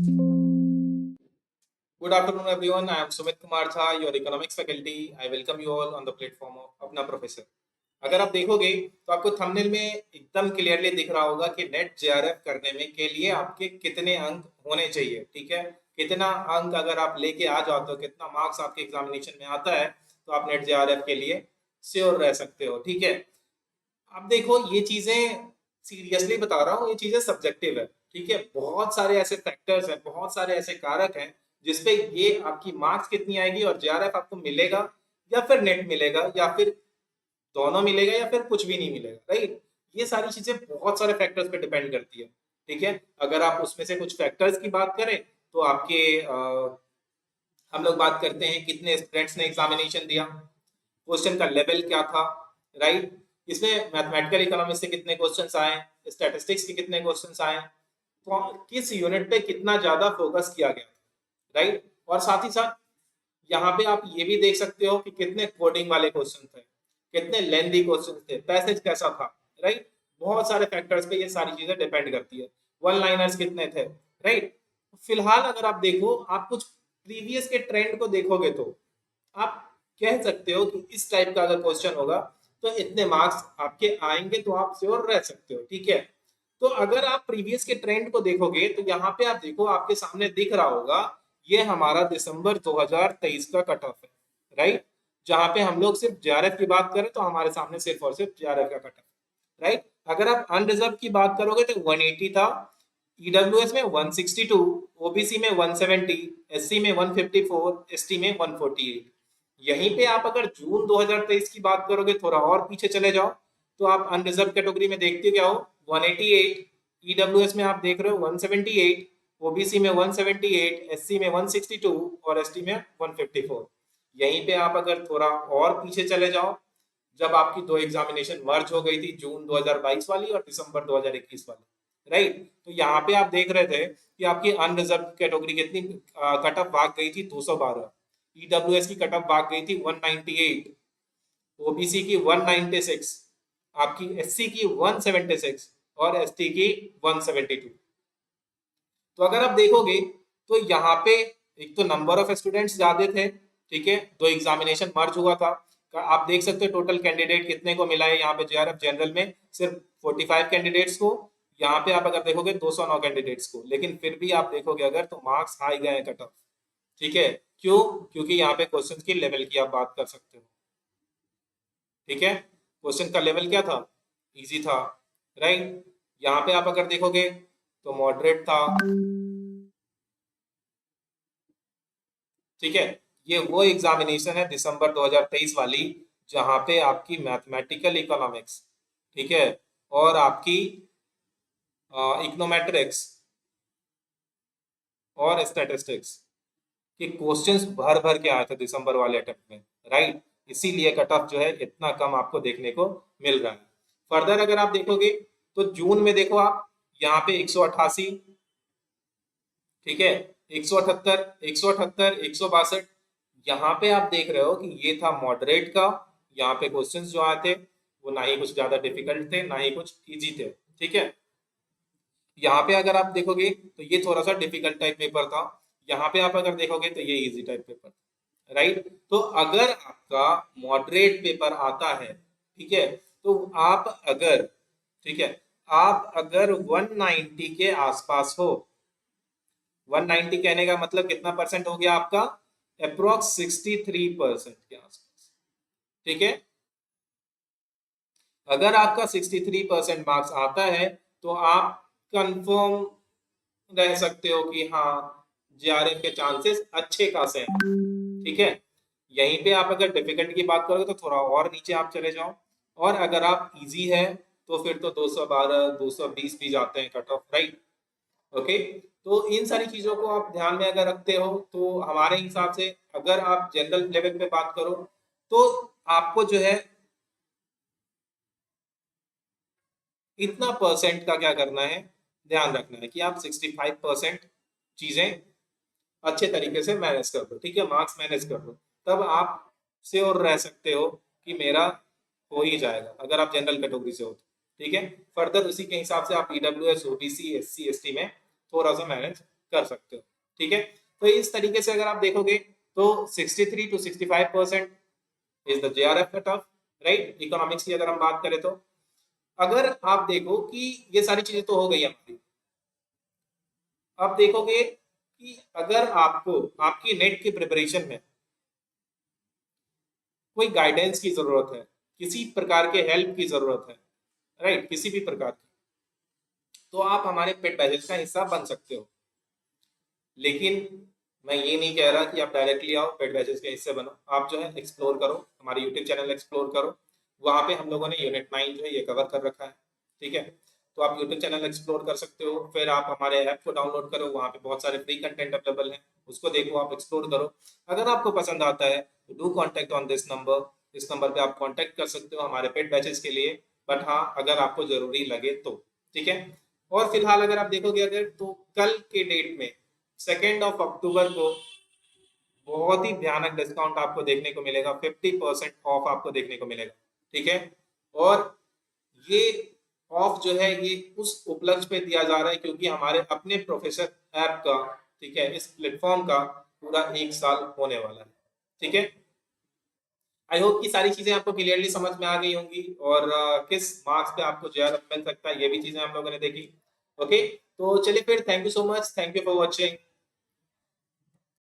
Good afternoon, everyone. I am Sumit Kumar Jha, your economics faculty. I welcome you all on the platform of अपना professor. अगर आप देखोगे तो आपको thumbnail में एकदम क्लियरली दिख रहा होगा कि नेट जेआरएफ करने में के लिए आपके कितने अंक होने चाहिए। ठीक है, कितना अंक अगर आप लेके आ जाते हो, कितना मार्क्स आपके एग्जामिनेशन में आता है, तो आप नेट जेआरएफ के लिए श्योर रह सकते हो। ठीक है, अब देखो ये चीजें सीरियसली बता रहा हूँ, ये चीजें सब्जेक्टिव है। ठीक है, बहुत सारे ऐसे फैक्टर्स हैं, बहुत सारे ऐसे कारक हैं जिसपे ये आपकी मार्क्स कितनी आएगी और जेआरएफ आपको मिलेगा या फिर नेट मिलेगा या फिर दोनों मिलेगा या फिर कुछ भी नहीं मिलेगा। राइट, ये सारी चीजें बहुत सारे फैक्टर्स पे डिपेंड करती है। ठीक है, अगर आप उसमें से कुछ फैक्टर्स की बात करें तो आपके हम लोग बात करते हैं कितने स्टूडेंट्स ने एग्जामिनेशन दिया, क्वेश्चन का लेवल क्या था। राइट, इसमें मैथमेटिकल इकोनॉमिक्स से कितने क्वेश्चंस आए, स्टैटिस्टिक्स के कितने क्वेश्चंस आए, किस यूनिट पे कितना ज्यादा फोकस किया गया। राइट, और साथ ही साथ यहाँ पे आप ये भी देख सकते हो कि कितने कोडिंग वाले क्वेश्चन थे, कितने लेंथी क्वेश्चन थे, पैसेज कैसा था। राइट, बहुत सारे फैक्टर्स पे ये सारी चीजें डिपेंड करती है। वन लाइनर्स कितने थे। राइट, फिलहाल अगर आप देखो, आप कुछ प्रीवियस के ट्रेंड को देखोगे तो आप कह सकते हो कि इस टाइप का अगर क्वेश्चन होगा तो इतने मार्क्स आपके आएंगे, तो आप श्योर रह सकते हो। ठीक है, तो अगर आप प्रीवियस के ट्रेंड को देखोगे तो यहाँ पे आप देखो, आपके सामने दिख रहा होगा ये हमारा दिसंबर 2023 का कट ऑफ है। राइट, जहां पे हम लोग सिर्फ जेआरएफ की बात करें तो हमारे सामने सिर्फ और सिर्फ जेआरएफ का कट ऑफ। राइट, अगर आप अनरिजर्व की बात करोगे तो 180 था, ईडब्ल्यूएस में 162, ओबीसी में 170, एससी में 154, एसटी में 148। यहीं पे आप अगर जून 2023 की बात करोगे, थोड़ा और पीछे चले जाओ तो आप अनरिजर्व कैटेगरी में देखते क्या हो, 188, ईडब्ल्यूएस में आप देख रहे हो 178, ओबीसी में 178, एससी में 162 और एसटी में 154। यहीं पे आप अगर थोड़ा और पीछे चले जाओ, जब आपकी दो एग्जामिनेशन मर्ज हो गई थी, जून 2022 वाली और दिसंबर 2021 वाली। राइट, तो यहाँ पे आप देख रहे थे कि आपकी अनरिजर्व कैटेगरी कितनी कट ऑफ भाग गई थी, 212, ईडब्ल्यूएस की कट ऑफ भाग गई थी 198, ओबीसी की 196, आपकी एससी की 176 और एसटी की 172। तो अगर आप देखोगे तो यहाँ पे एक तो नंबर ऑफ स्टूडेंट्स ज्यादा थे। ठीक है, दो एग्जामिनेशन मर्ज हुआ था। आप देख सकते हो टोटल कैंडिडेट कितने को मिला है यहाँ पे जेआरएफ जनरल में, सिर्फ 45 कैंडिडेट्स को। यहाँ पे आप अगर देखोगे 209 कैंडिडेट्स को, लेकिन फिर भी आप देखोगे अगर तो मार्क्स हाई गए कट ऑफ। ठीक है, क्यों? क्योंकि यहाँ पे क्वेश्चन की लेवल की आप बात कर सकते हो। ठीक है, क्वेश्चन का लेवल क्या था, इजी था। राइट, यहाँ पे आप अगर देखोगे तो मॉडरेट था। ठीक है, ये वो एग्जामिनेशन है दिसंबर 2023 वाली, जहां पे आपकी मैथमेटिकल इकोनॉमिक्स, ठीक है, और आपकी इकोनोमेट्रिक्स और स्टैटिस्टिक्स के क्वेश्चंस भर भर के आए थे दिसंबर वाले अटेम्प्ट में। राइट, इसीलिए कट ऑफ जो है इतना कम आपको देखने को मिल रहा है। फर्दर अगर आप देखोगे तो जून में देखो आप, यहाँ पे 188, ठीक है, 178, 178, 162। यहाँ पे आप देख रहे हो कि ये था मॉडरेट का। यहाँ पे क्वेश्चंस जो आए थे वो ना ही कुछ ज्यादा डिफिकल्ट थे ना ही कुछ इजी थे। ठीक है, यहाँ पे अगर आप देखोगे तो ये थोड़ा सा डिफिकल्ट टाइप पेपर था, यहाँ पे आप अगर देखोगे तो ये इजी टाइप पेपर। राइट, तो अगर आपका मॉडरेट पेपर आता है, ठीक है, तो आप अगर, ठीक है, आप अगर 190 के आसपास हो, 190 कहने का मतलब कितना परसेंट हो गया आपका, अप्रोक्स 63% के आसपास। ठीक है, अगर आपका 63% मार्क्स आता है तो आप कंफर्म रह सकते हो कि हाँ जेआरएफ के चांसेस अच्छे खासे हैं। ठीक है, यहीं पे आप अगर डिफिकल्ट की बात करोगे तो थोड़ा और नीचे आप चले जाओ, और अगर आप इजी है तो फिर तो 212 220 भी जाते हैं कट ऑफ। राइट, ओके, तो इन सारी चीजों को आप ध्यान में अगर रखते हो तो हमारे हिसाब से अगर आप जनरल लेवल पे बात करो तो आपको जो है इतना परसेंट का क्या करना है, ध्यान रखना है कि आप 65% चीजें अच्छे तरीके से मैनेज कर दो। ठीक है, मार्क्स मैनेज कर दो, तब आप श्योर रह सकते हो कि मेरा हो ही जाएगा, अगर आप जनरल कैटेगरी से हो तो। ठीक है, फर्दर उसी के हिसाब से आप ईडब्ल्यूएस, ओबीसी, एससी, एसटी में थोड़ा सा मैनेज कर सकते हो। ठीक है, तो इस तरीके से अगर आप देखोगे तो 63 to 65% is the JRF cut off, right, economics की अगर हम बात करें तो। अगर आप देखो कि ये सारी चीजें तो हो गई हमारी, अब देखोगे कि अगर आपको आपकी नेट की प्रिपरेशन में कोई गाइडेंस की जरूरत है, किसी प्रकार के हेल्प की जरूरत है, राइट, किसी भी प्रकार की, तो आप हमारे पेड बैचेस का हिस्सा बन सकते हो। लेकिन मैं ये नहीं कह रहा कि आप डायरेक्टली आओ पेड बैचेस के हिस्से बनो, आप जो है एक्सप्लोर करो, हमारे यूट्यूब चैनल एक्सप्लोर करो, वहाँ पे हम लोगों ने यूनिट 9 जो है ये कवर कर रखा है। ठीक है, तो आप यूट्यूब चैनल एक्सप्लोर कर सकते हो, फिर आप हमारे ऐप को डाउनलोड करो, वहाँ पे बहुत सारे फ्री कंटेंट अवेलेबल है, उसको देखो, आप एक्सप्लोर करो। अगर आपको पसंद आता है तो do contact on this number, इस नंबर पे आप कॉन्टेक्ट कर सकते हो हमारे पेड बैचेस के लिए। बट हाँ, अगर आपको जरूरी लगे तो। ठीक है, और फिलहाल अगर आप देखोगे अगर तो कल के डेट में 2 अक्टूबर को बहुत ही भयानक डिस्काउंट आपको देखने को मिलेगा, 50% ऑफ आपको देखने को मिलेगा। ठीक है, और ये ऑफ जो है ये उस उपलक्ष्य पे दिया जा रहा है क्योंकि हमारे अपने प्रोफेसर ऐप का, ठीक है, इस प्लेटफॉर्म का पूरा 1 साल होने वाला है। ठीक है, आई होप कि सारी चीजें आपको क्लियरली समझ में आ गई होंगी, और किस मार्क्स पे आपको जेआरएफ मिल सकता है ये भी चीजें हम लोगों ने देखी। ओके, तो चलिए फिर, thank you so much, thank you for watching.